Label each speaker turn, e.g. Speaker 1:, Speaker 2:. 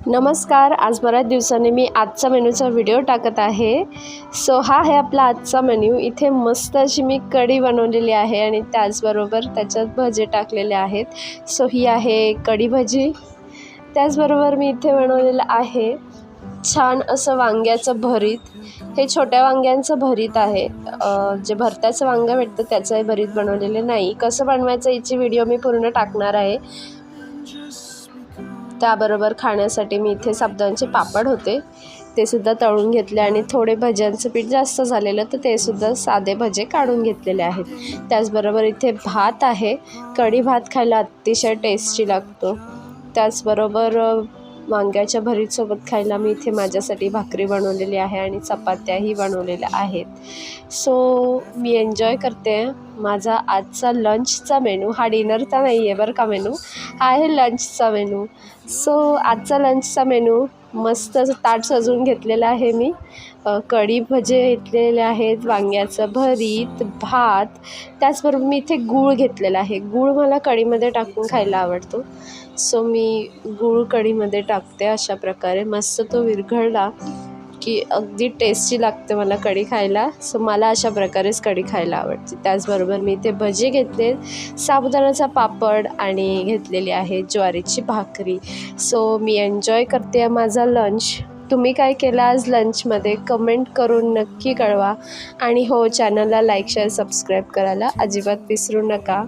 Speaker 1: नमस्कार. आज बऱ्याच दिवसांनी मी आजचा मेनूचा व्हिडिओ टाकत आहे. सो हा आहे आपला आजचा मेन्यू. इथे मस्त अशी मी कढी बनवलेली आहे आणि त्याचबरोबर त्याच्यात भजे टाकलेले आहेत. सो ही आहे कढी भजी. त्याचबरोबर मी इथे बनवलेलं आहे छान असं वांग्याचं भरीत. हे छोट्या वांग्यांचं भरीत आहे. जे भरत्याचं वांगं भेटतं त्याचं भरीत बनवलेले नाही. कसं बनवायचं याची व्हिडिओ मी पूर्ण टाकणार आहे. त्याबरोबर खाण्यासाठी मी इथे साबुदाण्याचे पापड होते ते सुद्धा तळून घेतले आणि थोडे भज्यांचं पीठ जास्त झालेलं तर ते सुद्धा साधे भजे काढून घेतलेले आहेत. त्याचबरोबर इथे भात आहे. कढी भात खायला अतिशय टेस्टी लागतो. त्याचबरोबर वांग्याच्या भरीतसोबत खायला मी इथे माझ्यासाठी भाकरी बनवलेली आहे आणि चपात्याही बनवलेल्या आहेत. सो मी एन्जॉय करते माझा आजचा लंचचा मेनू. हा डिनरचा नाही आहे बरं का मेनू, हा आहे लंचचा मेनू. सो आजचा लंचचा मेनू मस्त असं ताट सजवून घेतलेलं आहे मी. कढी भजे घेतलेले आहेत, वांग्याचं भरीत, भात. त्याचबरोबर मी इथे गूळ घेतलेला आहे. गूळ मला कढीमध्ये टाकून खायला आवडतो. सो मी गूळ कढीमध्ये टाकते. अशा प्रकारे मस्त तो विरघळला की अगदी टेस्टी लागते मला कढी खायला. सो मला अशा प्रकारेच कढी खायला आवडते. त्याचबरोबर मी इथे भजे घेतले, साबुदाण्याचा पापड आणि घेतलेली आहे ज्वारीची भाकरी. सो मी एन्जॉय करते माझा लंच. तुम्ही काय केलं आज लंचमध्ये कमेंट करून नक्की कळवा. आणि हो, चॅनलला लाईक शेअर सबस्क्राईब करायला अजिबात विसरू नका.